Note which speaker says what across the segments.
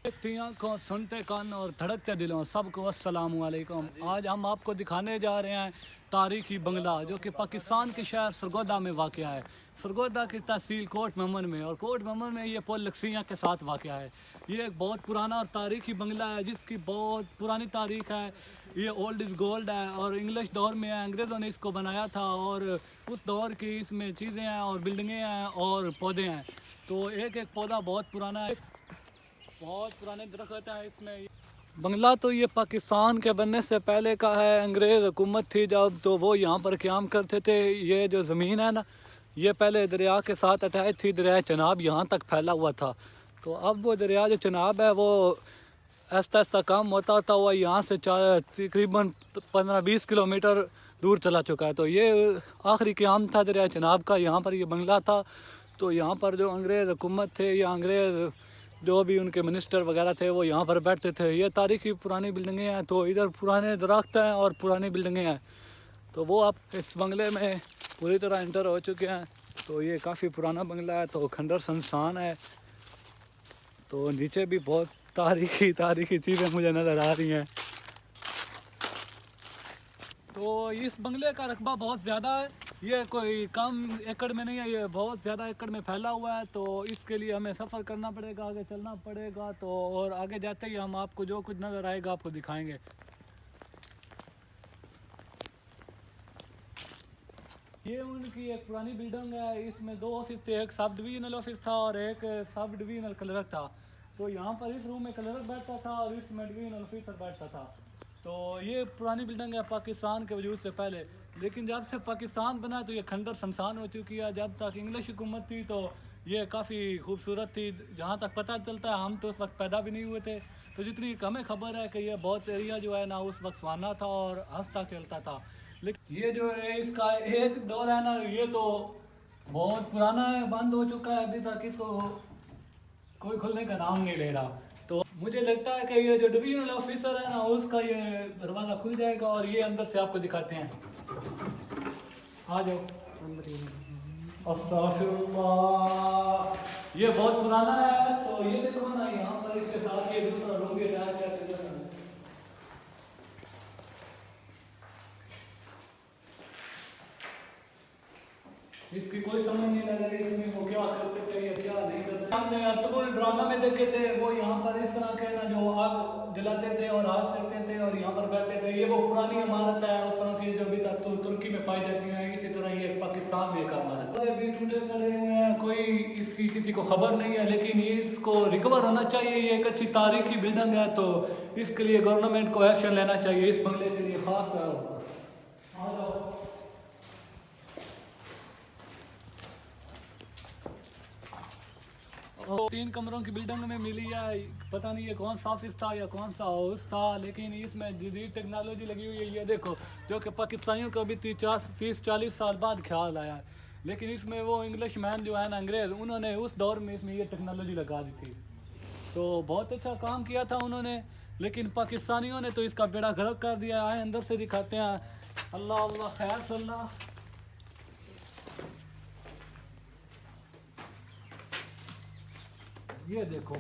Speaker 1: देखती आंखों, सुनते कान और धड़कते दिलों, सबको अस्सलामु अलैकुम। आज हम आपको दिखाने जा रहे हैं तारीखी बंगला जो कि पाकिस्तान के शहर सरगोदा में वाक़या है। सरगोदा की तहसील कोट मेमन में, और कोट मेमन में ये पुल लक्सियाँ के साथ वाक़या है। ये एक बहुत पुराना और तारीखी बंगला है जिसकी बहुत पुरानी तारीख है। ये ओल्ड इज़ गोल्ड है और इंग्लिश दौर में है, अंग्रेज़ों ने इसको बनाया था और उस दौर की इसमें चीज़ें हैं और बिल्डिंगें हैं और पौधे हैं। तो एक एक पौधा बहुत पुराना है, बहुत पुराने दरख्त हैं इसमें। बंगला तो ये पाकिस्तान के बनने से पहले का है। अंग्रेज़ हुकूमत थी जब, तो वो यहाँ पर क़याम करते थे। ये जो ज़मीन है ना, ये पहले दरिया के साथ अटैच थी। दरिया चनाब यहाँ तक फैला हुआ था। तो अब वो दरिया जो चनाब है वो आहिस्ता आहिस्ता कम होता हुआ यहाँ से तकरीबन 15-20 किलोमीटर दूर चला चुका है। तो ये आखिरी क़याम था दरिया चनाब का, यहाँ पर ये बंगला था। तो यहाँ पर जो अंग्रेज़ हुकूमत थे या अंग्रेज़ जो भी उनके मिनिस्टर वगैरह थे वो यहाँ पर बैठते थे। ये तारीखी पुरानी बिल्डिंगें हैं। तो इधर पुराने दरख्त हैं और पुरानी बिल्डिंगें हैं। तो वो आप इस बंगले में पूरी तरह इंटर हो चुके हैं। तो ये काफ़ी पुराना बंगला है। तो खंडर संस्थान है। तो नीचे भी बहुत तारीखी चीज़ें मुझे नज़र आ रही हैं। तो इस बंगले का रकबा बहुत ज़्यादा है। ये कोई कम एकड़ में नहीं है, ये बहुत ज़्यादा एकड़ में फैला हुआ है। तो इसके लिए हमें सफ़र करना पड़ेगा, आगे चलना पड़ेगा। तो और आगे जाते ही हम आपको जो कुछ नज़र आएगा आपको दिखाएंगे। ये उनकी एक पुरानी बिल्डिंग है। इसमें 2 ऑफिस थे, एक सब डिवीजनल ऑफिस था और एक सब डिवीजनल क्लर्क था। तो यहाँ पर इस रूम में क्लर्क बैठता था और इसमें डिवीजनल ऑफिसर बैठता था। तो ये पुरानी बिल्डिंग है पाकिस्तान के वजूद से पहले। लेकिन जब से पाकिस्तान बना तो ये खंडर शमशान हो चुकी है। जब तक इंग्लिश हुकूमत थी तो ये काफ़ी खूबसूरत थी। जहाँ तक पता चलता है, हम तो उस वक्त पैदा भी नहीं हुए थे। तो जितनी हमें खबर है कि ये बहुत एरिया जो है ना उस वक्त सुहाना था और हंसता खेलता था। लेकिन ये जो है इसका एक दौर है ना, ये तो बहुत पुराना है, बंद हो चुका है। अभी तक इसको कोई खुलने का नाम नहीं ले रहा। तो मुझे लगता है कि ये जो डिवीजनल ऑफिसर है ना उसका ये दरवाज़ा खुल जाएगा और ये अंदर से आपको दिखाते हैं। आ जाओ। अस्तगफिरुल्लाह। ये बहुत पुराना है। तो ये देखो ना, यहाँ पर इसके साथ ये दूसरा रूम भी अटैच है। इसकी कोई समझ नहीं लग रही इसमें वो क्या करते थे या क्या नहीं करते। हमने अर्तुगरुल ड्रामा में देखे थे, वो यहाँ पर इस तरह के ना जो आग जलाते थे और हाथ सेकते थे और यहाँ पर बैठते थे। ये वो पुरानी इमारत है उस तरह की जो अभी तक तो तुर्की में पाई जाती है। इसी तरह ये पाकिस्तान में एक इमारत है। अभी टूटे पड़े हुए हैं, कोई इसकी किसी को खबर नहीं है। लेकिन ये इसको रिकवर होना चाहिए। ये एक अच्छी तारीखी बिल्डिंग है। तो इसके लिए गवर्नमेंट को एक्शन लेना चाहिए इस बंगले के लिए खास तौर पर। आ जाओ। 3 कमरों की बिल्डिंग में मिली है। पता नहीं ये कौन सा ऑफिस था या कौन सा हाउस था, लेकिन इसमें जदीद टेक्नोलॉजी लगी हुई है। ये देखो, जो कि पाकिस्तानियों को अभी 30-40 साल बाद ख्याल आया है। लेकिन इसमें वो इंग्लिश मैन जो है ना अंग्रेज़, उन्होंने उस दौर में इसमें ये टेक्नोलॉजी लगा दी थी। तो बहुत अच्छा काम किया था उन्होंने। लेकिन पाकिस्तानियों ने तो इसका बेड़ा गर्क कर दिया है। अंदर से दिखाते हैं। अल्लाह अल्लाह खैर सल्ला। ये देखो,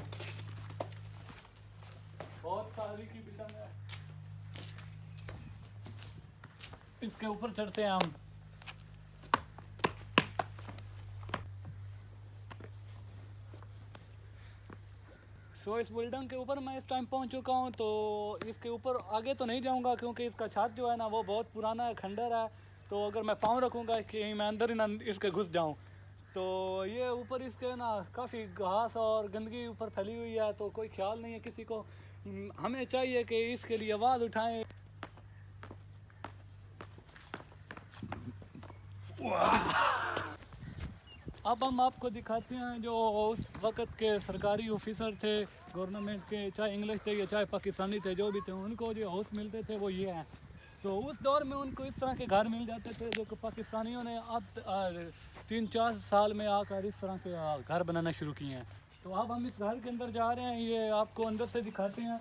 Speaker 1: बहुत तारीखी बिल्डिंग है। इसके ऊपर चढ़ते हैं हम। इस बिल्डिंग के ऊपर मैं इस टाइम पहुंच चुका हूं। तो इसके ऊपर आगे तो नहीं जाऊंगा क्योंकि इसका छत जो है ना वो बहुत पुराना है, खंडर है। तो अगर मैं पाँव रखूंगा कि मैं अंदर ही ना इसके घुस जाऊं। तो ये ऊपर इसके ना काफ़ी घास और गंदगी ऊपर फैली हुई है। तो कोई ख्याल नहीं है किसी को। हमें चाहिए कि इसके लिए आवाज़ उठाएं। अब हम आपको दिखाते हैं जो उस वक़्त के सरकारी ऑफिसर थे गवर्नमेंट के, चाहे इंग्लिश थे या चाहे पाकिस्तानी थे, जो भी थे, उनको जो हाउस मिलते थे वो ये हैं। तो उस दौर में उनको इस तरह के घर मिल जाते थे जो कि पाकिस्तानियों ने अब 3-4 साल में आकर इस तरह के घर बनाना शुरू किए हैं। तो अब हम इस घर के अंदर जा रहे हैं। ये आपको अंदर से दिखाते हैं।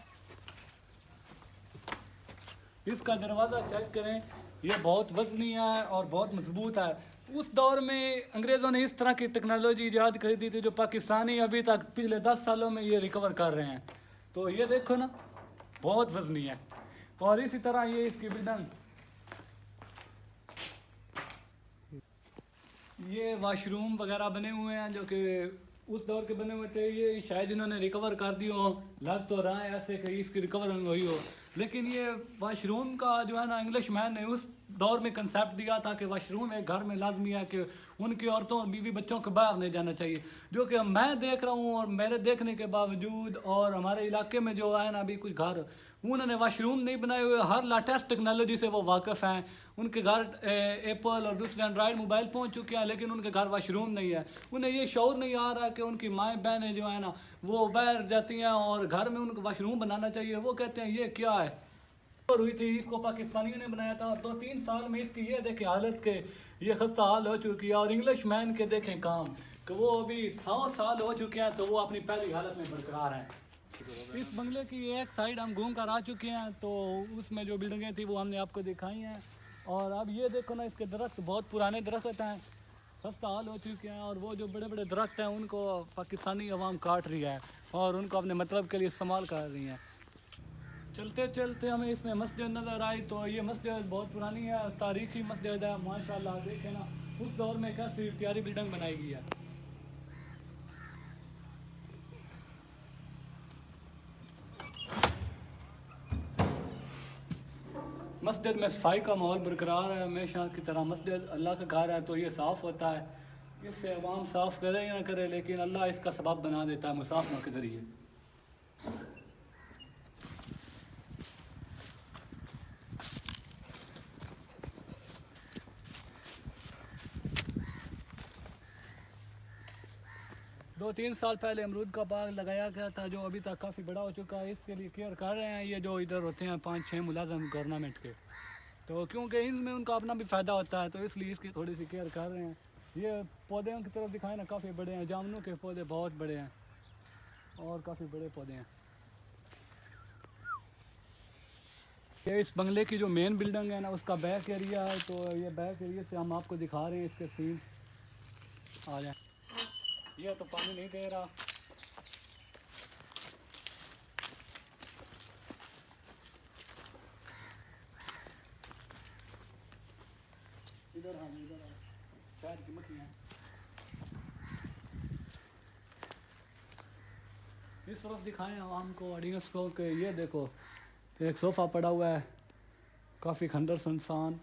Speaker 1: इसका दरवाज़ा चेक करें, ये बहुत वज़नी है और बहुत मजबूत है। उस दौर में अंग्रेज़ों ने इस तरह की टेक्नोलॉजी ईजाद कर दी थी जो पाकिस्तानी अभी तक पिछले 10 सालों में ये रिकवर कर रहे हैं। तो ये देखो ना, बहुत वजनी है। और इसी तरह ये इसकी बिल्डिंग, ये वाशरूम वगैरह बने हुए हैं जो कि उस दौर के बने हुए थे। ये शायद इन्होंने रिकवर कर दिए हो, लग तो रहा है ऐसे कि इसकी रिकवर हुई हो। लेकिन ये वाशरूम का जो है ना, इंग्लिश मैन ने उस दौर में कंसेप्ट दिया था कि वाशरूम एक घर में लाजमी है कि उनकी औरतों और बीवी बच्चों को बाहर नहीं जाना चाहिए। जो कि मैं देख रहा हूँ, और मेरे देखने के बावजूद और हमारे इलाके में जो है ना अभी कुछ घर उन्होंने वाशरूम नहीं बनाए हुए, हर लेटेस्ट टेक्नोलॉजी से वो वाकिफ़ हैं। उनके घर एप्पल और दूसरे एंड्रॉयड मोबाइल पहुंच चुके हैं, लेकिन उनके घर वाशरूम नहीं है। उन्हें ये शौर नहीं आ रहा कि उनकी माएँ बहनें जो है ना वो बाहर जाती हैं और घर में उनको वाशरूम बनाना चाहिए। वो कहते हैं ये क्या है। और हुई थी, इसको पाकिस्तानियों ने बनाया था, और 2-3 साल में इसकी ये देखें हालत के ये खस्ता हाल हो चुकी है। और इंग्लिश मैन के देखें काम कि वो अभी 100 साल हो चुके हैं तो वो अपनी पहली हालत में बरकरार हैं। इस बंगले की एक साइड हम घूम कर आ चुके हैं, तो उसमें जो बिल्डिंगें थी वो हमने आपको दिखाई हैं। और अब ये देखो ना, इसके दरख्त बहुत पुराने दरख्त हैं, खस्ता हाल हो चुके हैं। और वो जो बड़े बड़े दरख्त हैं उनको पाकिस्तानी अवाम काट रही है और उनको अपने मतलब के लिए इस्तेमाल कर रही हैं। चलते चलते हमें इसमें मस्जिद नज़र आई, तो ये मस्जिद बहुत पुरानी है, तारीखी मस्जिद है माशाल्लाह। देखे ना उस दौर में कैसी प्यारी बिल्डिंग बनाई गई है। मस्जिद में सफाई का माहौल बरकरार है हमेशा की तरह। मस्जिद अल्लाह का घर है तो ये साफ़ होता है। इससे अवाम साफ़ करे या ना करे, लेकिन अल्लाह इसका सबब बना देता है मुसाफिरों के ज़रिए। दो तीन साल पहले अमरूद का बाग लगाया गया था जो अभी तक काफ़ी बड़ा हो चुका है। इसके लिए केयर कर रहे हैं ये जो इधर होते हैं 5-6 मुलाजम गवर्नमेंट के, तो क्योंकि इनमें उनका अपना भी फ़ायदा होता है तो इसलिए इसकी थोड़ी सी केयर कर रहे हैं। ये पौधों की तरफ दिखाए ना, काफ़ी बड़े हैं, जामुनों के पौधे बहुत बड़े हैं और काफ़ी बड़े पौधे हैं। ये इस बंगले की जो मेन बिल्डिंग है ना उसका बैक एरिया है, तो ये बैक एरिया से हम आपको दिखा रहे हैं इसके सीन। आ जाए, ये तो पानी नहीं दे रहा। इधर हम इधर शायद की मक्खियाँ इस तरफ दिखाएं हम हमको ऑडियंस को कि ये देखो एक सोफ़ा पड़ा हुआ है, काफ़ी खंडर सुनसान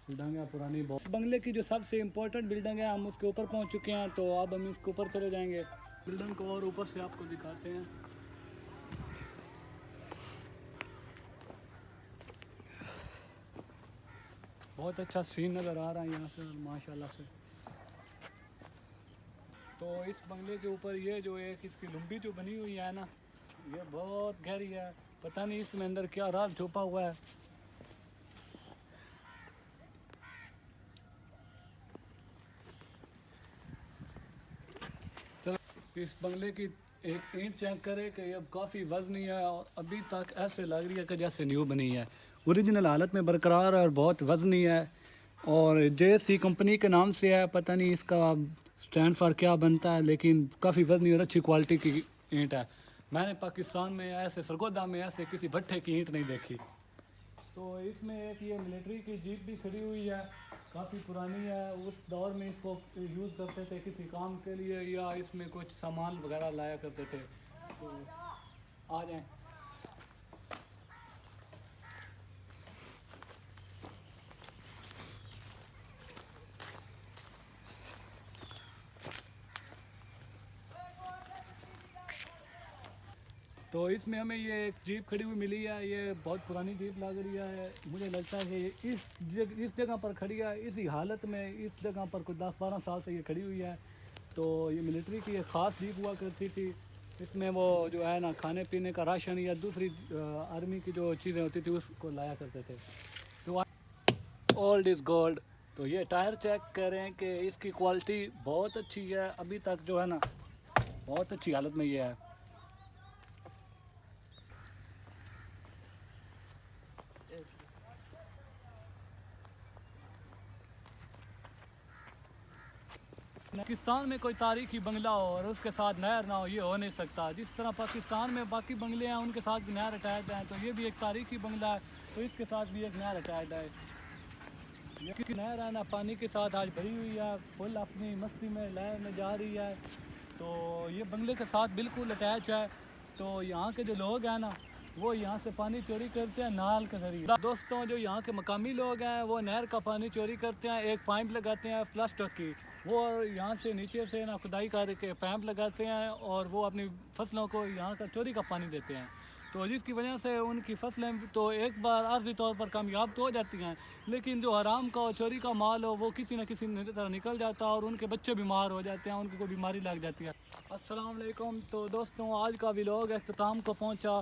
Speaker 1: बिल्डिंग है पुरानी बहुत। इस बंगले की जो सबसे इम्पोर्टेंट बिल्डिंग है हम उसके ऊपर पहुंच चुके हैं, तो अब हम इसके ऊपर चले जाएंगे बिल्डिंग को और ऊपर से आपको दिखाते हैं। बहुत अच्छा सीन नज़र आ रहा है यहाँ से माशाल्लाह से। तो इस बंगले के ऊपर ये जो एक इसकी लुम्बी जो बनी हुई है ना, ये बहुत गहरी है, पता नहीं इसमें अंदर क्या राज छुपा हुआ है। चलो इस बंगले की एक ईंट चेक करें कि अब काफ़ी वजनी है और अभी तक ऐसे लग रही है कि जैसे न्यू बनी है, ओरिजिनल हालत में बरकरार है और बहुत वजनी है। और JC कंपनी के नाम से है, पता नहीं इसका स्टैंड फॉर क्या बनता है, लेकिन काफ़ी वजनी और अच्छी क्वालिटी की ईंट है। मैंने पाकिस्तान में ऐसे सरगोदा में ऐसे किसी भट्टे की ईंट नहीं देखी। तो इसमें एक ये मिलिट्री की जीप भी खड़ी हुई है, काफ़ी पुरानी है। उस दौर में इसको यूज़ करते थे किसी काम के लिए या इसमें कुछ सामान वगैरह लाया करते थे। तो आ जाएं। तो इसमें हमें ये एक जीप खड़ी हुई मिली है, ये बहुत पुरानी जीप लग रही है। मुझे लगता है कि इस जगह पर खड़ी है, इसी हालत में इस जगह पर कुछ 10-12 साल से ये खड़ी हुई है। तो ये मिलिट्री की एक ख़ास जीप हुआ करती थी, इसमें वो जो है ना खाने पीने का राशन या दूसरी आर्मी की जो चीज़ें होती थी उसको लाया करते थे। तो ओल्ड इज़ गोल्ड। तो ये टायर चेक करें कि इसकी क्वालिटी बहुत अच्छी है, अभी तक जो है ना बहुत अच्छी हालत में ये है। पाकिस्तान में कोई तारीखी बंगला हो और उसके साथ नहर ना हो, ये हो नहीं सकता। जिस तरह पाकिस्तान में बाकी बंगले हैं उनके साथ भी नहर अटैच है, तो ये भी एक तारीखी बंगला है, तो इसके साथ भी एक नहर अटैच है। ये नहर है ना पानी के साथ आज भरी हुई है, फुल अपनी मस्ती में लहर में जा रही है, तो ये बंगले के साथ बिल्कुल अटैच है। तो यहाँ के जो लोग हैं ना वो यहाँ से पानी चोरी करते हैं नाल के जरिए। दोस्तों, जो यहाँ के मकामी लोग हैं वो नहर का पानी चोरी करते हैं, एक पाइप लगाते हैं प्लास्टिक की, वो यहाँ से नीचे से ना खुदाई करके पाइप लगाते हैं और वो अपनी फसलों को यहाँ का चोरी का पानी देते हैं। तो जिसकी वजह से उनकी फसलें तो एक बार अर्जी तौर पर कामयाब तो हो जाती हैं, लेकिन जो हराम का और चोरी का माल हो वो किसी न किसी तरह निकल जाता है और उनके बच्चे बीमार हो जाते हैं, उनको कोई बीमारी लग जाती है। अस्सलाम वालेकुम। तो दोस्तों, आज का व्लॉग अख्ताम को पहुंचा।